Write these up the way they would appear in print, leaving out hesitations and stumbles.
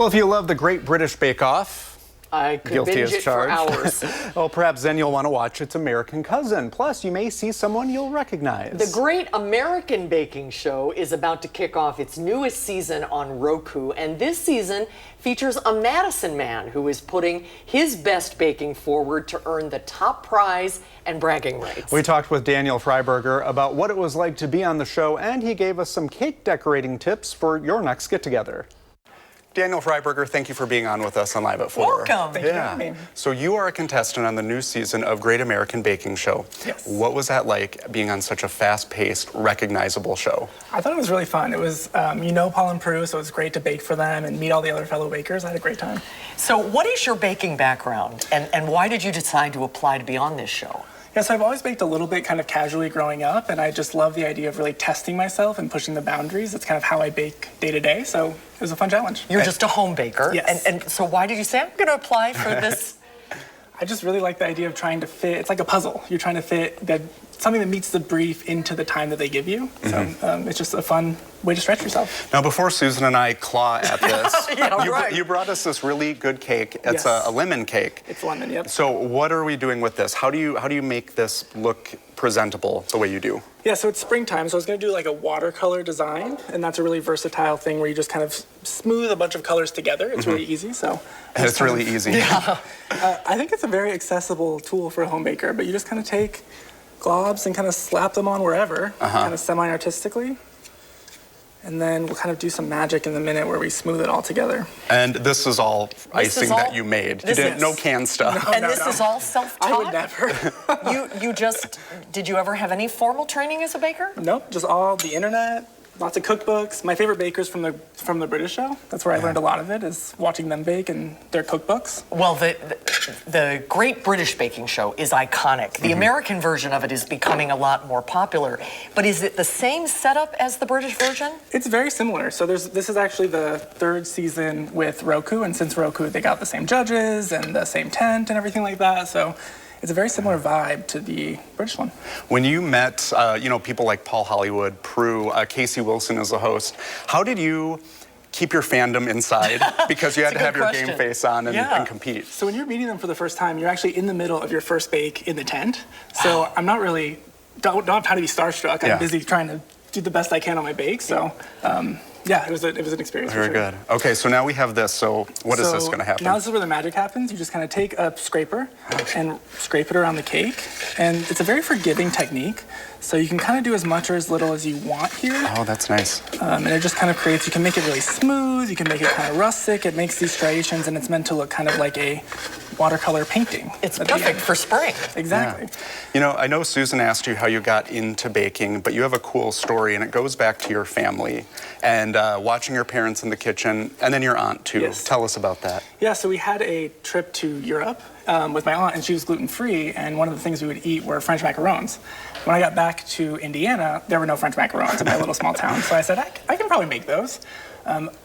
Well, if you love the Great British Bakeoff, I could guilty binge as it for charged. hours. Well, perhaps then you'll want to watch its American cousin. Plus, you may see someone you'll recognize. The Great American Baking Show is about to kick off its newest season on Roku, and this season features a Madison man who is putting his best baking forward to earn the top prize and bragging rights. We talked with Daniel Freiberger about what it was like to be on the show, and he gave us some cake decorating tips for your next get-together. Daniel Freiberger, thank you for being on with us on Live at 4. Welcome. Thank you for having me. So you are a contestant on the new season of Great American Baking Show. Yes. What was that like, being on such a fast-paced, recognizable show? I thought it was really fun. It was, Paul and Prue, so it was great to bake for them and meet all the other fellow bakers. I had a great time. So what is your baking background, and why did you decide to apply to be on this show? Yeah, so I've always baked a little bit kind of casually growing up, and I just love the idea of really testing myself and pushing the boundaries. That's kind of how I bake day to day, so it was a fun challenge. You're just a home baker? Yes. And so why did you say, I'm going to apply for this? I just really like the idea of trying to fit, it's like a puzzle. You're trying to fit something that meets the brief into the time that they give you. So it's just a fun way to stretch yourself. Now, before Susan and I claw at this, right. you brought us this really good cake. It's Yes. a lemon cake. It's lemon, yep. So what are we doing with this? How do you make this look presentable the way you do? Yeah, so it's springtime, so I was going to do like a watercolor design, and that's a really versatile thing where you just kind of smooth a bunch of colors together. It's really easy, so. And it's really easy. Yeah. I think it's a very accessible tool for a home baker, but you just kind of take globs and kind of slap them on wherever, kind of semi-artistically. And then we'll kind of do some magic in the minute where we smooth it all together. And this is all icing that you made. You didn't, no canned stuff. And this is all self-taught? I would never. Did you ever have any formal training as a baker? Nope, just all the internet, lots of cookbooks. My favorite bakers from the British show. That's where I learned a lot of it, is watching them bake and their cookbooks. Well, the Great British Baking Show is iconic. The American version of it is becoming a lot more popular. But is it the same setup as the British version? It's very similar. So this is actually the third season with Roku, and since Roku, they got the same judges and the same tent and everything like that. So it's a very similar vibe to the British one. When you met, people like Paul Hollywood, Prue, Casey Wilson as a host, how did you keep your fandom inside? Because you had to have your game face on and compete. So when you're meeting them for the first time, you're actually in the middle of your first bake in the tent. So I'm not really, don't have time to be starstruck. I'm busy trying to do the best I can on my bake. So yeah, it was an experience. Very good. Okay, so now we have this. So what is this going to happen? Now this is where the magic happens. You just kind of take a scraper and scrape it around the cake. And it's a very forgiving technique. So you can kind of do as much or as little as you want here. Oh, that's nice. And it just kind of creates, you can make it really smooth, you can make it kind of rustic, it makes these striations, and it's meant to look kind of like a watercolor painting. It's perfect for spring. Exactly. Yeah. You know, I know Susan asked you how you got into baking, but you have a cool story, and it goes back to your family and watching your parents in the kitchen, and then your aunt, too. Yes. Tell us about that. Yeah, so we had a trip to Europe with my aunt, and she was gluten-free, and one of the things we would eat were French macarons. When I got back to Indiana, there were no French macarons in my little small town, so I said, I can probably make those.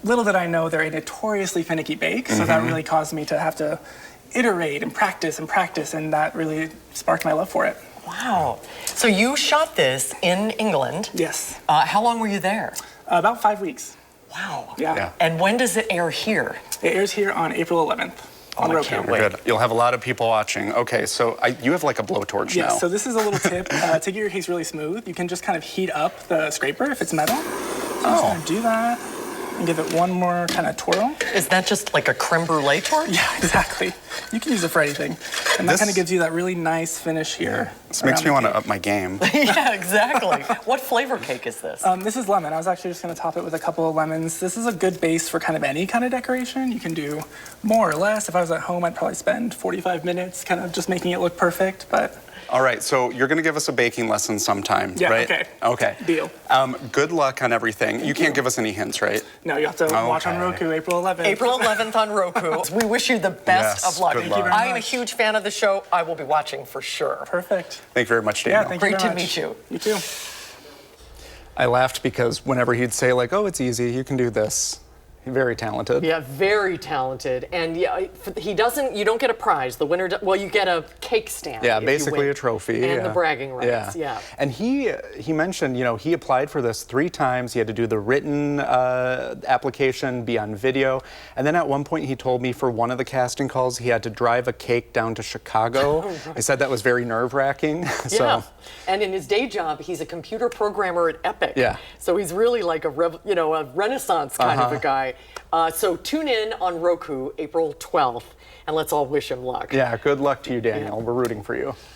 Little did I know they're a notoriously finicky bake, so that really caused me to have to iterate and practice, and that really sparked my love for it. Wow. So you shot this in England. Yes. How long were you there? About 5 weeks. Wow. Yeah. And when does it air here? It airs here on April 11th. On Roku. I can't Very wait. good. You'll have a lot of people watching. Okay, so you have like a blowtorch now. Yeah, so this is a little tip. To get your cakes really smooth, you can just kind of heat up the scraper if it's metal. So just kind of do that and give it one more kind of twirl. Is that just like a creme brulee torch? Yeah, exactly. You can use it for anything. And that kind of gives you that really nice finish here. This makes me want to up my game. Yeah, exactly. What flavor cake is this? This is lemon. I was actually just going to top it with a couple of lemons. This is a good base for kind of any kind of decoration. You can do more or less. If I was at home, I'd probably spend 45 minutes kind of just making it look perfect, but... All right, so you're going to give us a baking lesson sometime, right? Okay. Okay. Deal. Good luck on everything. You can't give us any hints, right? No, you have to watch on Roku, April 11th. April 11th on Roku. We wish you the best of luck. Good luck. I am a huge fan of the show. I will be watching for sure. Perfect. Thank you very much, Daniel. Yeah, thank you Great very to much. meet you. You too. I laughed because whenever he'd say, like, oh, it's easy, you can do this, Very talented. Yeah, very talented. And yeah, he doesn't, you don't get a prize. The winner, well, you get a cake stand. Yeah, if you basically win. a trophy. And the bragging rights, yeah. And he mentioned, he applied for this 3 times. He had to do the written application, be on video. And then at one point he told me for one of the casting calls, he had to drive a cake down to Chicago. Right. He said that was very nerve-wracking. Yeah, and in his day job, he's a computer programmer at Epic. Yeah. So he's really like a Renaissance kind of a guy. So tune in on Roku April 12th, and let's all wish him luck. Yeah, good luck to you, Daniel. We're rooting for you.